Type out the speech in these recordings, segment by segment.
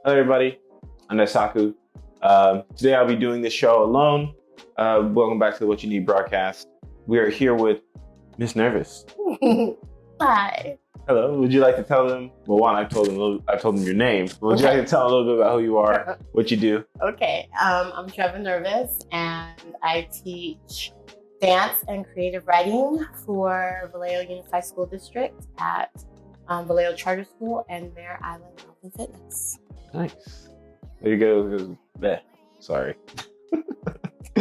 Hello, everybody. I'm Daisaku. Today I'll be doing this show alone. Welcome back to the What You Need broadcast. We are here with Miss Nervis. Hi. Hello. Would you like to tell them? Well, one, I told them your name. Would you like to tell a little bit about who you are, what you do? Okay. I'm Treva Nervis, and I teach dance and creative writing for Vallejo Unified School District at Vallejo Charter School and Mare Island Health and Fitness. Nice. There you go. Sorry.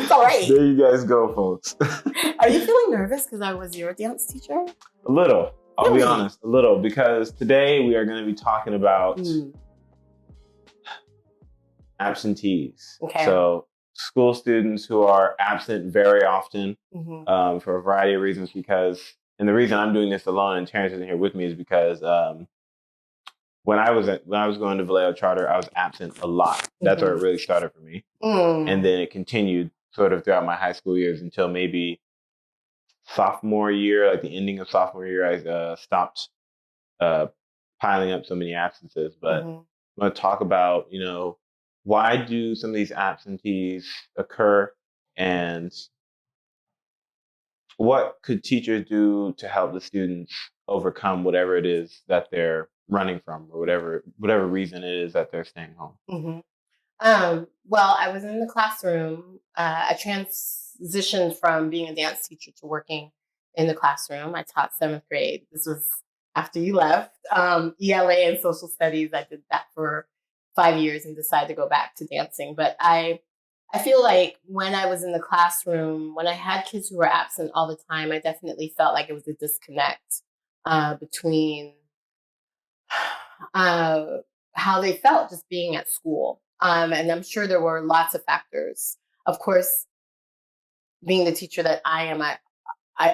Sorry. There you guys go, folks. Are you feeling nervous because I was your dance teacher? A little. I'll be Really? honest, a little, because today we are going to be talking about absentees. Okay. So school students who are absent very often for a variety of reasons. And the reason I'm doing this alone and Terrence isn't here with me is because when I was going to Vallejo Charter, I was absent a lot. That's where it really started for me, and then it continued sort of throughout my high school years until maybe sophomore year, like the ending of sophomore year. I stopped piling up so many absences. But I'm going to talk about, why do some of these absentees occur, and what could teachers do to help the students overcome whatever it is that they're running from, or whatever reason it is that they're staying home. Well, I was in the classroom. I transitioned from being a dance teacher to working in the classroom. I taught 7th grade. This was after you left. ELA and social studies. I did that for 5 years and decided to go back to dancing. But I feel like when I was in the classroom, when I had kids who were absent all the time, I definitely felt like it was a disconnect between how they felt just being at school. And I'm sure there were lots of factors. Of course, being the teacher that I am, I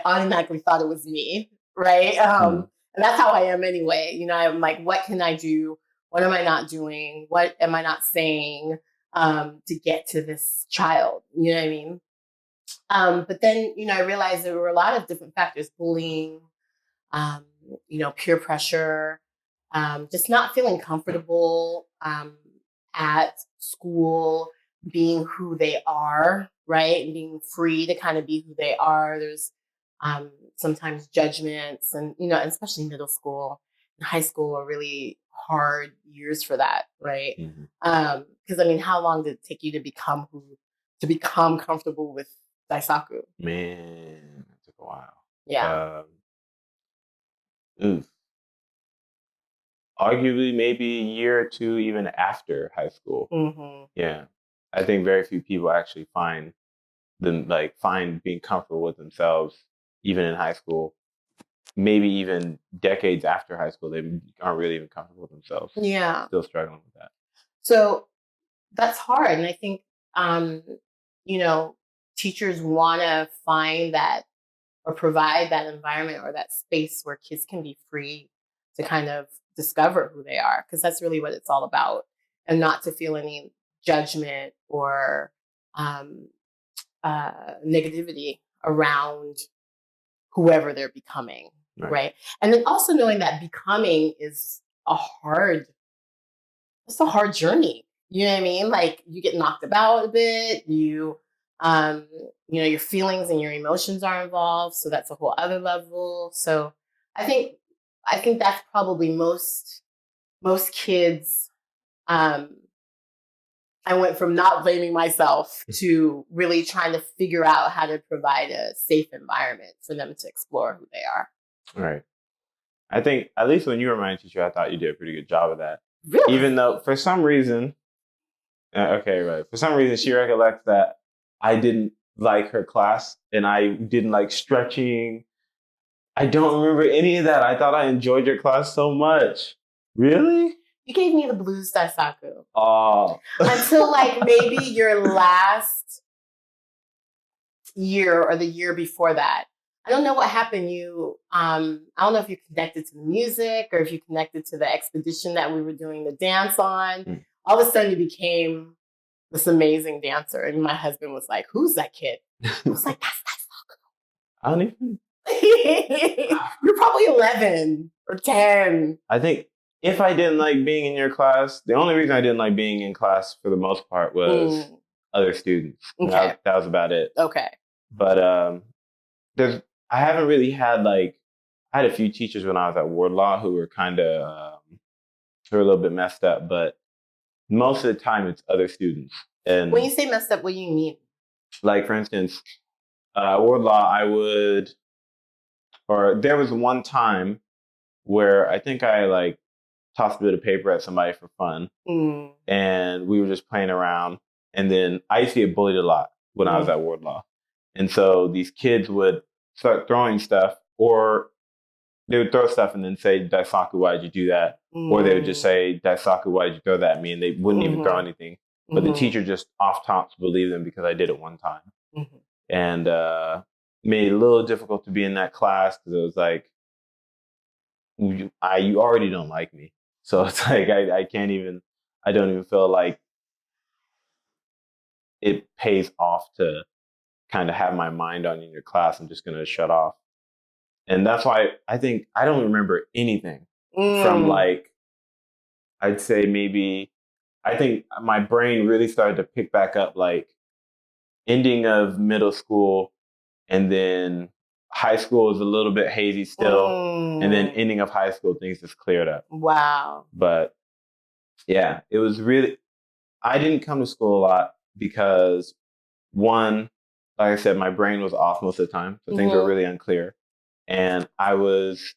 automatically thought it was me, right? And that's how I am anyway. I'm like, what can I do? What am I not doing? What am I not saying to get to this child? You know what I mean? But then, I realized there were a lot of different factors: bullying, peer pressure, just not feeling comfortable at school, being who they are, right? And being free to kind of be who they are. There's sometimes judgments, and, especially middle school and high school are really hard years for that, right? Because, how long did it take you to become comfortable with Daisaku? Man, that took a while. Yeah. Arguably maybe a year or two even after high school. Yeah. I think very few people actually find being comfortable with themselves even in high school. Maybe even decades after high school, they aren't really even comfortable with themselves. Yeah. Still struggling with that. So that's hard. And I think, teachers want to find that or provide that environment or that space where kids can be free to kind of discover who they are, because that's really what it's all about, and not to feel any judgment or negativity around whoever they're becoming, right? And then also knowing that becoming is a hard journey. You know what I mean? Like, you get knocked about a bit. Your feelings and your emotions are involved, so that's a whole other level. So I think that's probably most kids. I went from not blaming myself to really trying to figure out how to provide a safe environment for them to explore who they are. Right. I think, at least when you were my teacher, I thought you did a pretty good job of that. Really? Even though for some reason, for some reason she recollects that I didn't like her class and I didn't like stretching. I don't remember any of that. I thought I enjoyed your class so much. Really? You gave me the blues, Daisaku. Oh. Until like maybe your last year or the year before that. I don't know what happened. I don't know if you connected to the music or if you connected to the expedition that we were doing the dance on. All of a sudden you became this amazing dancer. And my husband was like, "Who's that kid?" I was like, "That's Daisaku." I don't even. You're probably 11 or 10. I think if I didn't like being in your class, the only reason I didn't like being in class for the most part was other students. Okay. That was about it. Okay. But I haven't really had like, I had a few teachers when I was at Ward Law who were kind of, who were a little bit messed up, but most of the time it's other students. And when you say messed up, what do you mean? Like, for instance, Ward Law, there was one time where I think I like tossed a bit of paper at somebody for fun, and we were just playing around. And then I used to get bullied a lot when I was at Ward Law, and so these kids would start throwing stuff, or they would throw stuff and then say, "Daisaku, why'd you do that?" Or they would just say, "Daisaku, why'd you throw that at me?" And they wouldn't even throw anything, but the teacher just off tops believed them because I did it one time, and made it a little difficult to be in that class because it was like, you already don't like me. So it's like, I don't even feel like it pays off to kind of have my mind on you in your class. I'm just going to shut off. And that's why I think I don't remember anything from like, I'd say maybe, I think my brain really started to pick back up like ending of middle school, and then high school is a little bit hazy still. And then ending of high school, things just cleared up. Wow. But yeah, it was really, I didn't come to school a lot because, one, like I said, my brain was off most of the time. So things were really unclear. And I was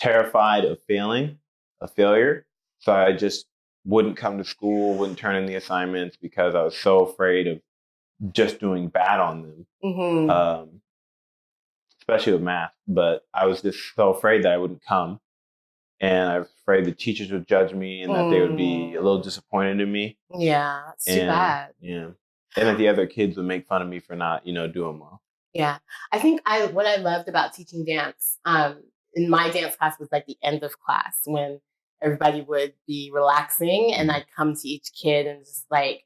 terrified of failure. So I just wouldn't come to school, wouldn't turn in the assignments because I was so afraid of just doing bad on them. Especially with math. But I was just so afraid that I wouldn't come. And I was afraid the teachers would judge me and that they would be a little disappointed in me. Yeah, it's too bad. Yeah. And that the other kids would make fun of me for not, doing well. Yeah. I think what I loved about teaching dance, in my dance class was like the end of class when everybody would be relaxing and I'd come to each kid and just like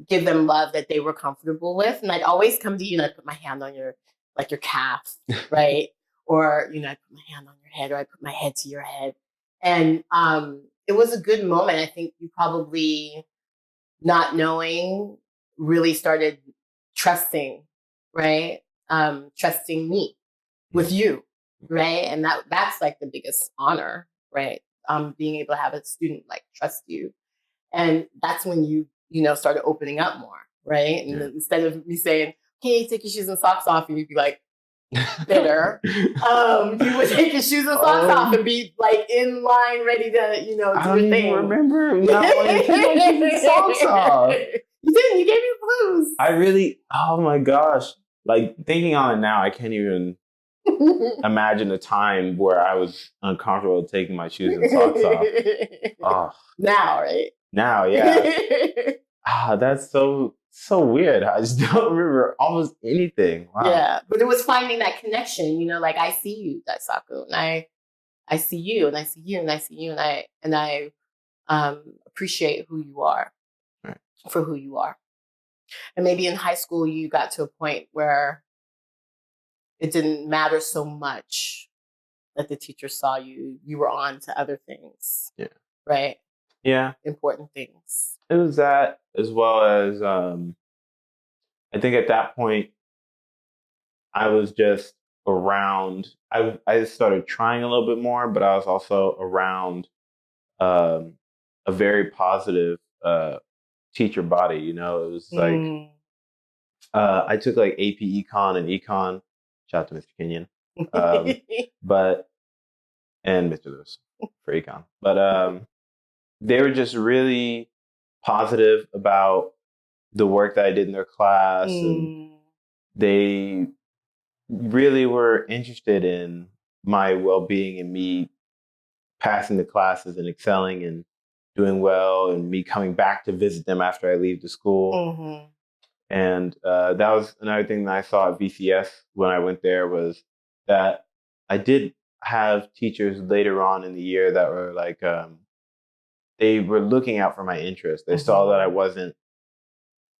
give them love that they were comfortable with. And I'd always come to you and I'd put my hand on your calf, right? Or, I put my hand on your head, or I put my head to your head. And it was a good moment. I think you probably, not knowing, really started trusting, right? Trusting me with you, right? And that's like the biggest honor, right? Being able to have a student like trust you. And that's when you started opening up more, right? And instead of me saying, "Hey, take your shoes and socks off," and you'd be like, bitter. You would take your shoes and socks off and be like in line, ready to, do your thing. I don't even remember not wanting to take my shoes and socks off. You didn't. You gave me blues. I really, oh my gosh. Like, thinking on it now, I can't even imagine a time where I was uncomfortable taking my shoes and socks off. Oh. Now, right? Now, yeah. That's so weird. I just don't remember almost anything. Wow. Yeah, but it was finding that connection. Like, I see you, Daisaku, and I see you, and I see you, and I see you, and I appreciate who you are for who you are. And maybe in high school you got to a point where it didn't matter so much that the teacher saw you. You were on to other things. Yeah. Right? Yeah. Important things. It was that, as well as I think at that point I was just around. I just started trying a little bit more, but I was also around a very positive teacher body. It was like I took like AP Econ and Econ. Shout out to Mr. Kenyon, and Mr. Lewis for Econ. But they were just really positive about the work that I did in their class, and they really were interested in my well-being and me passing the classes and excelling and doing well, and me coming back to visit them after I leave the school. And that was another thing that I saw at VCS when I went there, was that I did have teachers later on in the year that were like, they were looking out for my interests. They saw that I wasn't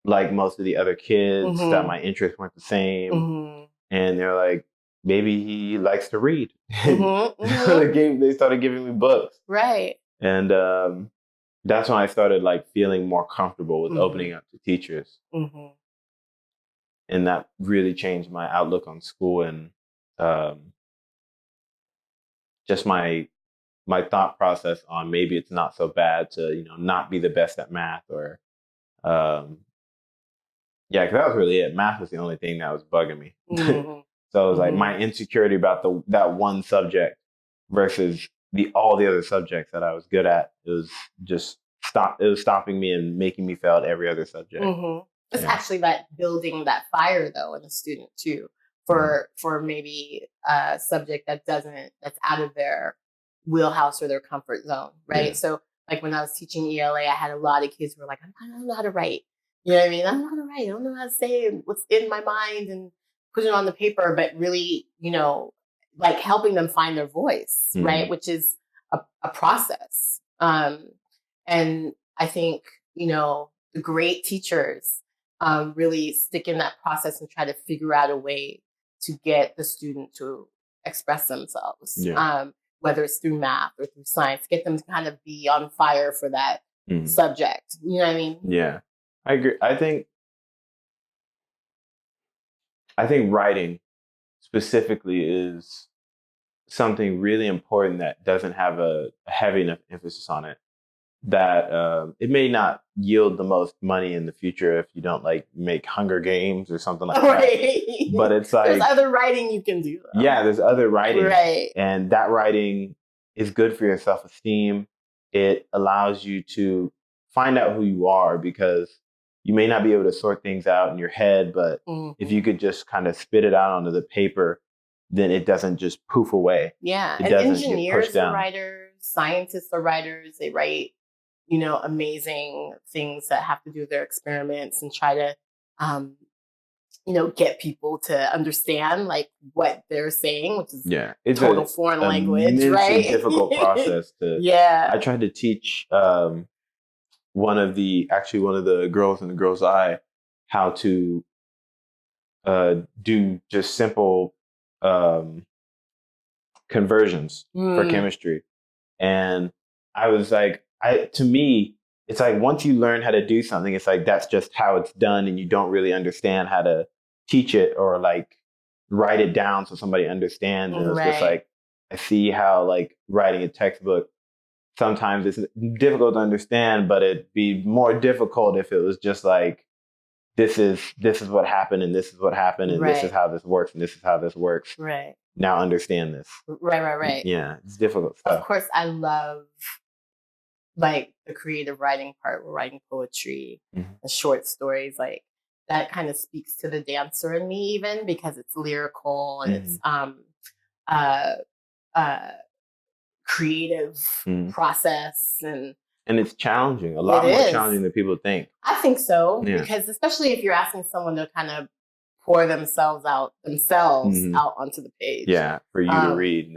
like most of the other kids, that my interests weren't the same. And they're like, maybe he likes to read. Mm-hmm. They started giving me books. Right. And that's when I started like feeling more comfortable with Mm-hmm. opening up to teachers. Mm-hmm. And that really changed my outlook on school and just my thought process on maybe it's not so bad to, you know, not be the best at math or yeah, because that was really it. Math was the only thing that was bugging me. Mm-hmm. So it was like Mm-hmm. my insecurity about that one subject versus all the other subjects that I was good at. It was just it was stopping me and making me fail at every other subject. Mm-hmm. It's actually that building that fire though in a student too for maybe a subject that's out of their wheelhouse or their comfort zone, right? Yeah. So like when I was teaching ELA, I had a lot of kids who were like, I don't know how to write. You know what I mean? I don't know how to write. I don't know how to say what's in my mind and put it on the paper, but really, you know, like helping them find their voice, right? Which is a process. And I think, you know, the great teachers really stick in that process and try to figure out a way to get the student to express themselves, whether it's through math or through science, get them to kind of be on fire for that subject. You know what I mean? Yeah, I agree. I think writing specifically is something really important that doesn't have a heavy enough emphasis on it. That it may not yield the most money in the future if you don't like make Hunger Games or something like that. But it's like there's other writing you can do. Though. Yeah, there's other writing, right? And that writing is good for your self-esteem. It allows you to find out who you are because you may not be able to sort things out in your head, but if you could just kind of spit it out onto the paper, then it doesn't just poof away. Yeah, and engineers are writers, scientists are writers. They write, you know, amazing things that have to do with their experiments and try to, you know, get people to understand like what they're saying, which is it's total foreign language, right? It's a difficult process to. I tried to teach one of the girls in the girls' eye how to do just simple conversions for chemistry, and I was like, to me, it's like once you learn how to do something, it's like that's just how it's done, and you don't really understand how to teach it or like write it down so somebody understands. And it's just like I see how like writing a textbook sometimes it's difficult to understand, but it'd be more difficult if it was just like this is what happened and this is what happened and this is how this works and this is how this works. Right. Now understand this. Right. Yeah, it's difficult stuff. Of course, I love like the creative writing part. We're writing poetry and short stories. Like that kind of speaks to the dancer in me, even because it's lyrical and it's creative process and it's challenging. A lot more challenging than people think. I think so because especially if you're asking someone to kind of pour themselves out onto the page. Yeah, for you to read.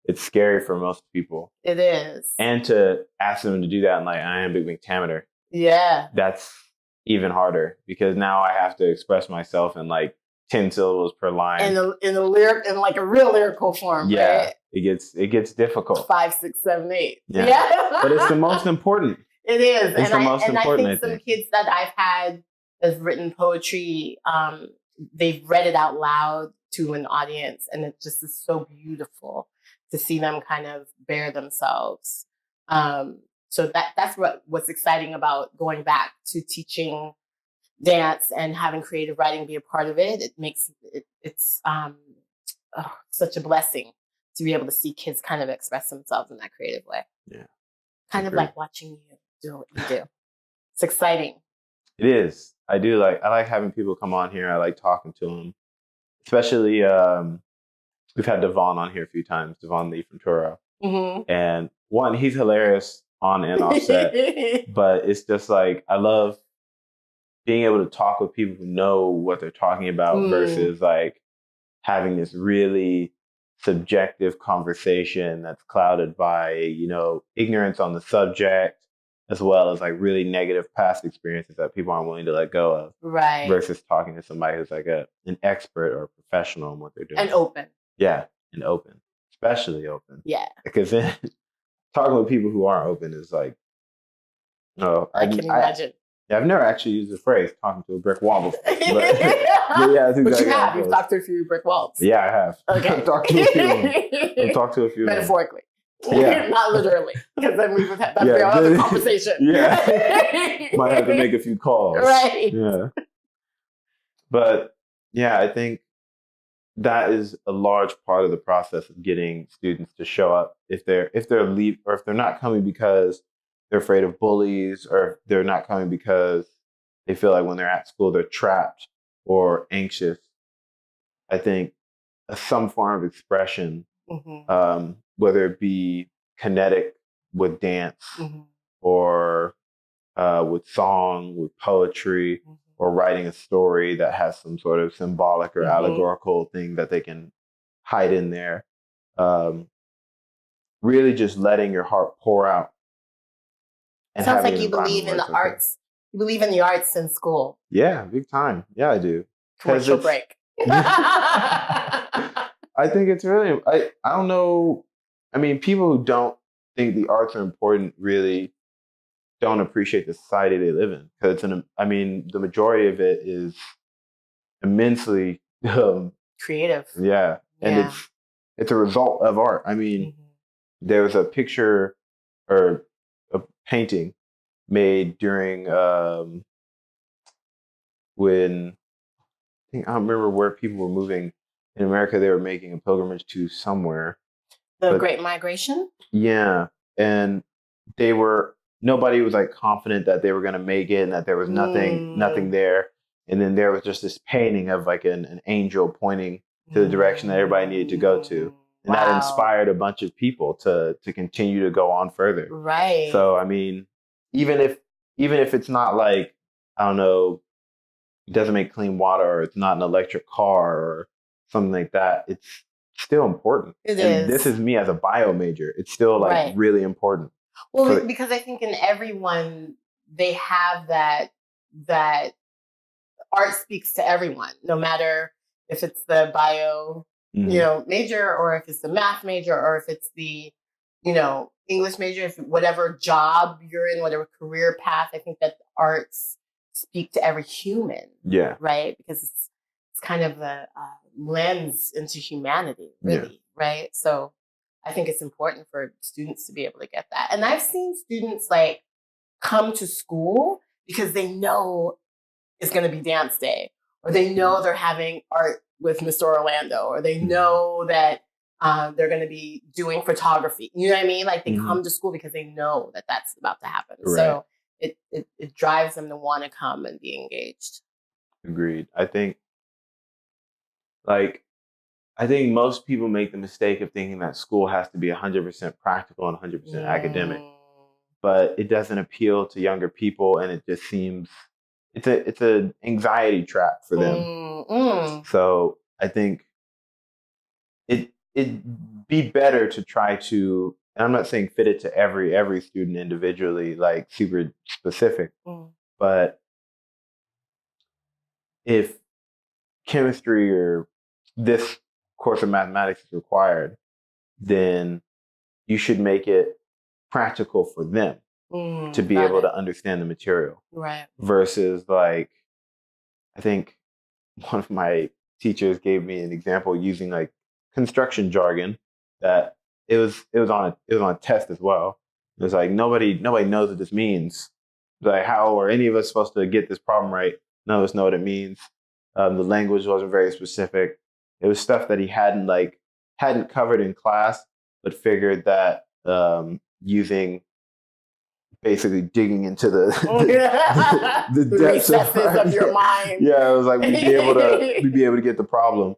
It's scary for most people. It is. And to ask them to do that in like iambic pentameter. Yeah. That's even harder because now I have to express myself in like 10 syllables per line. In like a real lyrical form. Yeah. Right? It gets difficult. 5, 6, 7, 8. Yeah. But it's the most important. It is. It's the most important. I think some kids that I've had that's written poetry, they've read it out loud to an audience, and it just is so beautiful to see them kind of bear themselves. So that's what's exciting about going back to teaching dance and having creative writing be a part of it. It makes it's such a blessing to be able to see kids kind of express themselves in that creative way. Yeah. Kind of like watching you do what you do. It's exciting. It is. I like having people come on here. I like talking to them. Especially, we've had Devon on here a few times, Devon Lee from Toro. And one, he's hilarious on and off set. But it's just like, I love being able to talk with people who know what they're talking about versus like having this really subjective conversation that's clouded by, you know, ignorance on the subject, as well as like really negative past experiences that people aren't willing to let go of. Right. Versus talking to somebody who's like an expert or a professional in what they're doing. And open. Yeah, and open. Especially open. Yeah. Because then talking with people who aren't open is like, no. I can imagine. I've never actually used the phrase talking to a brick wall before. But yeah, but you have. You've talked to a few brick walls. Yeah, I have. Okay. I've talked to a few. I've talked to a few. Metaphorically. Yeah. Not literally. Because then we would have that other conversation. Yeah. Might have to make a few calls. Right. Yeah. But yeah, I think that is a large part of the process of getting students to show up if they're not coming because they're afraid of bullies, or if they're not coming because they feel like when they're at school they're trapped or anxious. I think some form of expression, whether it be kinetic with dance or with song, with poetry, or writing a story that has some sort of symbolic or allegorical thing that they can hide in there. Really just letting your heart pour out. And sounds like you believe in the arts. You believe in the arts in school. Yeah, big time. Yeah, I do. Commercial break. I think it's really, I don't know. I mean, people who don't think the arts are important really don't appreciate the society they live in. Because the majority of it is immensely creative. Yeah. And it's a result of art. I mean, there's a picture or a painting made during when I don't remember where people were moving in America. They were making a pilgrimage to somewhere. The Great Migration? Yeah. And nobody was like confident that they were going to make it and that there was nothing there. And then there was just this painting of like an angel pointing to the direction that everybody needed to go to. And that inspired a bunch of people to continue to go on further. Right. So, I mean, even if it's not like, I don't know, it doesn't make clean water, or it's not an electric car or something like that, it's still important. It is. This is me as a bio major. It's still like really important. Well, because I think in everyone, they have that art speaks to everyone, no matter if it's the bio major, or if it's the math major, or if it's the English major, if whatever job you're in, whatever career path. I think that the arts speak to every human. Yeah. Right, because it's kind of the lens into humanity, really. Yeah. Right. So I think it's important for students to be able to get that. And I've seen students like come to school because they know it's going to be dance day, or they know they're having art with Mr. Orlando, or they know that they're going to be doing photography. You know what I mean? Like they come to school because they know that that's about to happen. Right. So it drives them to want to come and be engaged. Agreed. I think most people make the mistake of thinking that school has to be 100% practical and 100% academic, but it doesn't appeal to younger people, and it just seems it's an anxiety trap for them. So I think it'd be better to try to, and I'm not saying fit it to every student individually, like super specific, but if chemistry or this course of mathematics is required, then you should make it practical for them to be able to understand the material. Right. Versus like, I think one of my teachers gave me an example using like construction jargon that it was on a test as well. It was like nobody knows what this means. Like, how are any of us supposed to get this problem right? None of us know what it means. The language wasn't very specific. It was stuff that he hadn't covered in class, but figured that using basically digging into the depths of your mind. Yeah, it was like we'd be able to get the problem.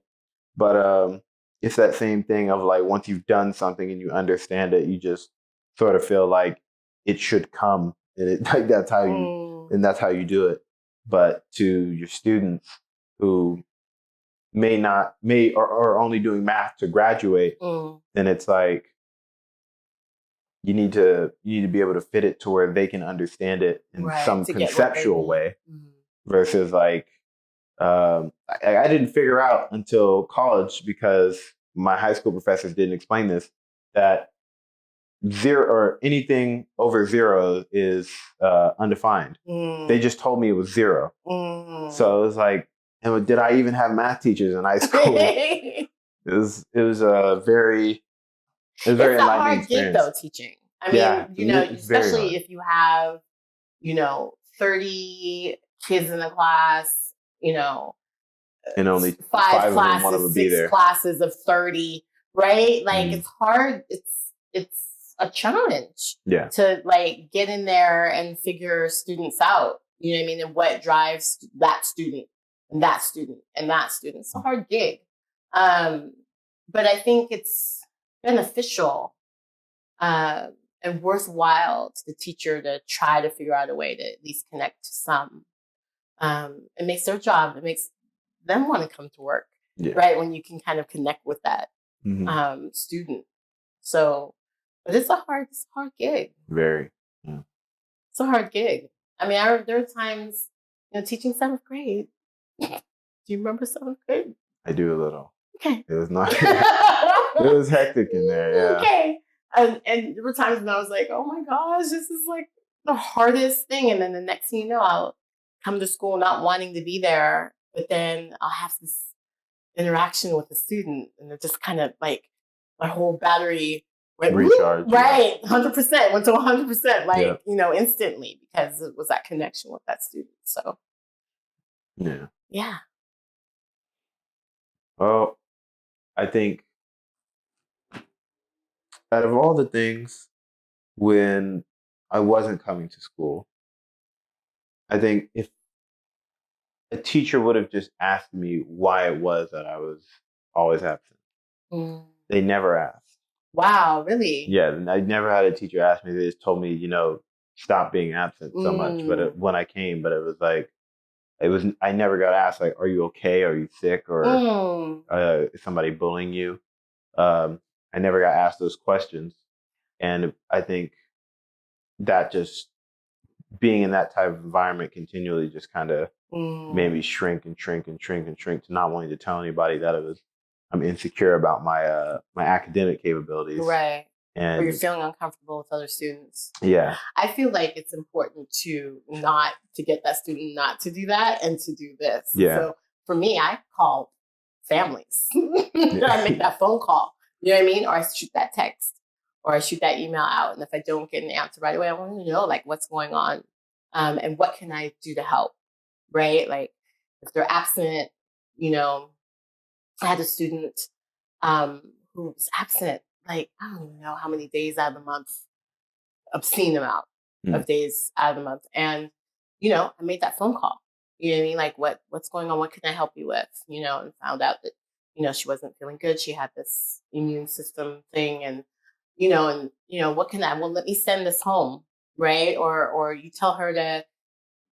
But it's that same thing of like, once you've done something and you understand it, you just sort of feel like it should come, and that's how you do it. But to your students who are only doing math to graduate, then it's like, you need to be able to fit it to where they can understand it in some conceptual way, versus like I didn't figure out until college, because my high school professors didn't explain this, that zero or anything over zero is undefined. They just told me it was zero. So it was like, and did I even have math teachers in high school? It was a very enlightening a hard experience. gig though, teaching. I mean, especially if you have, 30 kids in a class, and only 5 classes, 6 classes of 30, right? Like it's hard. It's a challenge to like get in there and figure students out. You know what I mean? And what drives that student and that student and that student. It's a hard gig. But I think it's beneficial and worthwhile to the teacher to try to figure out a way to at least connect to some. It makes their job, it makes them want to come to work, right? When you can kind of connect with that student. So, but it's a hard gig. Very. It's a hard gig. I mean, there are times, teaching 7th grade. Do you remember 7th grade? I do a little. Okay. It was not. It was hectic in there. Yeah. Okay. And there were times when I was like, oh my gosh, this is like the hardest thing. And then the next thing you know, I'll come to school not wanting to be there, but then I'll have this interaction with the student, and it just kind of like my whole battery went recharge. Right. 100%. Went to 100%, like, instantly, because it was that connection with that student. So yeah. Yeah. Well, I think out of all the things, when I wasn't coming to school, I think if a teacher would have just asked me why it was that I was always absent, they never asked. Wow, really? Yeah, I never had a teacher ask me. They just told me, stop being absent so much. But when I came, but it was like, I never got asked, like, are you okay? Are you sick? Or is somebody bullying you? I never got asked those questions. And I think that just being in that type of environment continually just kind of made me shrink to not wanting to tell anybody that I'm insecure about my my academic capabilities. Right. And or you're feeling uncomfortable with other students. Yeah. I feel like it's important to get that student not to do that and to do this. Yeah. So for me, I call families. I make that phone call. You know what I mean? Or I shoot that text, or I shoot that email out. And if I don't get an answer right away, I want to know like what's going on, and what can I do to help, right? Like if they're absent, I had a student who was absent, like, I don't know how many days out of the month, obscene amount of days out of the month. And, I made that phone call. You know what I mean? Like, what's going on? What can I help you with? And found out that, she wasn't feeling good. She had this immune system thing, and, what can I, well, let me send this home, right? Or you tell her to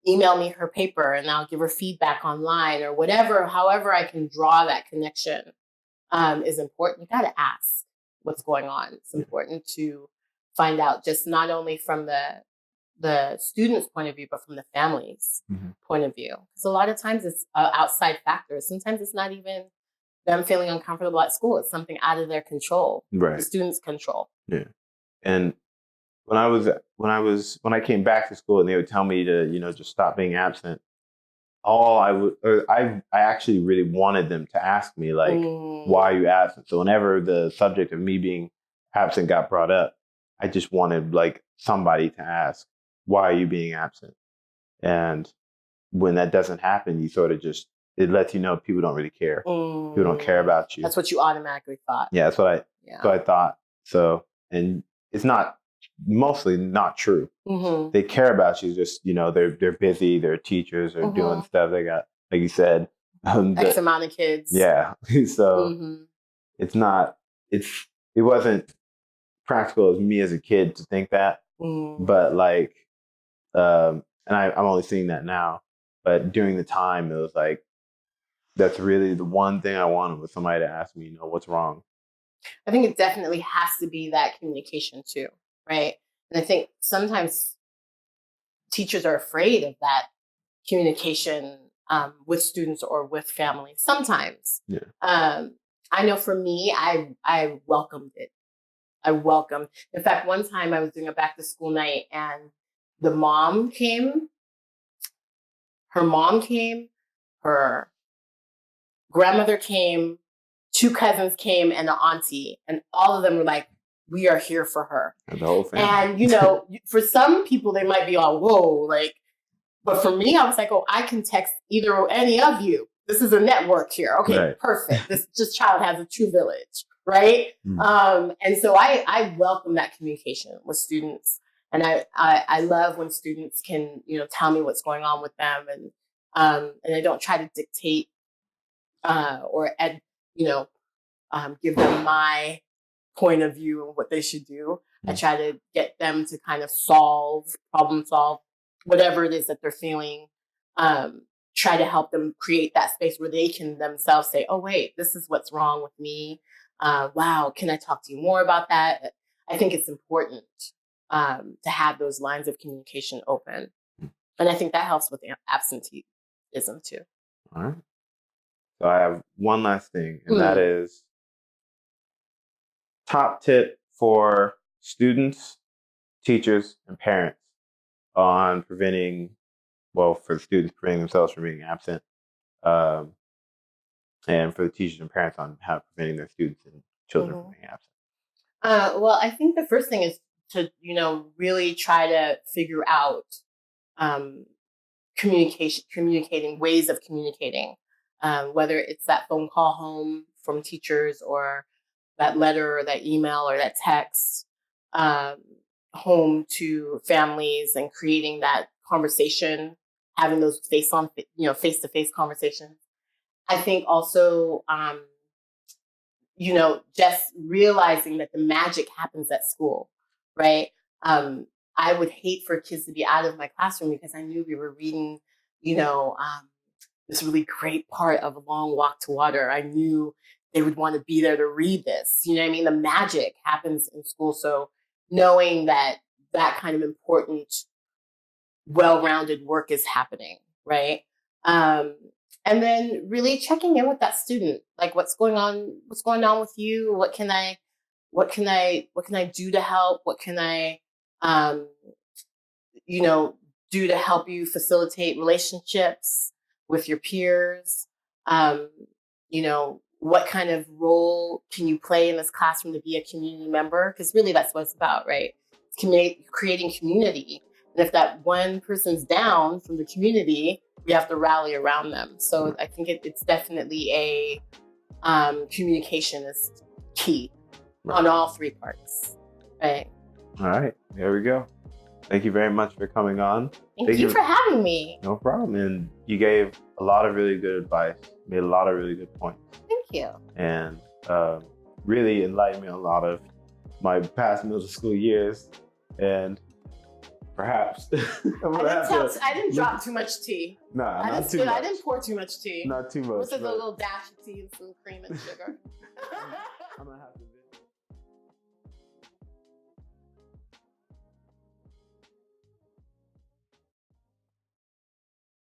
email me her paper and I'll give her feedback online, or whatever, however I can draw that connection is important. You got to ask what's going on. It's important to find out, just not only from the student's point of view, but from the family's point of view. Because a lot of times it's outside factors. Sometimes it's not even them feeling uncomfortable at school. It's something out of their control, right? The student's control. Yeah. And when I came back to school and they would tell me to, just stop being absent, I actually really wanted them to ask me, like, why are you absent? So whenever the subject of me being absent got brought up, I just wanted like somebody to ask, why are you being absent? And when that doesn't happen, you sort of it lets you know people don't really care. People don't care about you. That's what you automatically thought. Yeah, that's what I thought. So, and it's mostly not true. They care about you. Just, they're busy. They're teachers. They're doing stuff. They got, like you said, X amount of kids. Yeah. So it wasn't practical as me as a kid to think that, but like, and I'm only seeing that now, but during the time it was like, that's really the one thing I wanted, was somebody to ask me, what's wrong. I think it definitely has to be that communication too, right? And I think sometimes teachers are afraid of that communication with students or with families. Sometimes. Yeah. I know for me, I welcomed it. I welcomed. In fact, one time I was doing a back to school night and the mom came, her grandmother came, 2 cousins came, and an auntie, and all of them were like, we are here for her. And the whole family. And, you know, for some people, they might be all, whoa, like, but for me, I was like, oh, I can text either or any of you. This is a network here. Okay, right. Perfect. This child has a true village, right? And so I welcome that communication with students. And I love when students can, you know, tell me what's going on with them. And I don't try to dictate give them my point of view of what they should do. I try to get them to kind of problem solve, whatever it is that they're feeling. Try to help them create that space where they can themselves say, oh, wait, this is what's wrong with me. Wow, can I talk to you more about that? I think it's important to have those lines of communication open. And I think that helps with absenteeism too. All right. So I have one last thing, and that is top tip for students, teachers, and parents on for the students preventing themselves from being absent, and for the teachers and parents on how preventing their students and children from being absent. Well, I think the first thing is to, you know, really try to figure out communicating ways of communicating, whether it's that phone call home from teachers or that letter or that email or that text home to families, and creating that conversation, having those face-to-face conversations. I think also, you know, just realizing that the magic happens at school, right? I would hate for kids to be out of my classroom because I knew we were reading, you know, this really great part of A Long Walk to Water. I knew they would want to be there to read this. You know what I mean? The magic happens in school. So knowing that kind of important, well-rounded work is happening, right? And then really checking in with that student, like what's going on with you? What can I do to help? What can I, do to help you facilitate relationships with your peers? What kind of role can you play in this classroom to be a community member? Because really that's what it's about, right? Creating community. And if that one person's down from the community, we have to rally around them. So I think it's definitely a communication is key on all 3 parts, right? All right, there we go. Thank you very much for coming on. Thank you for having me. No problem. And you gave a lot of really good advice, made a lot of really good points. Thank you. And really enlightened me on a lot of my past middle school years. And perhaps I didn't drop too much tea. Not too much. I didn't pour too much tea. Not too much. This is a little dash of tea and some cream and sugar.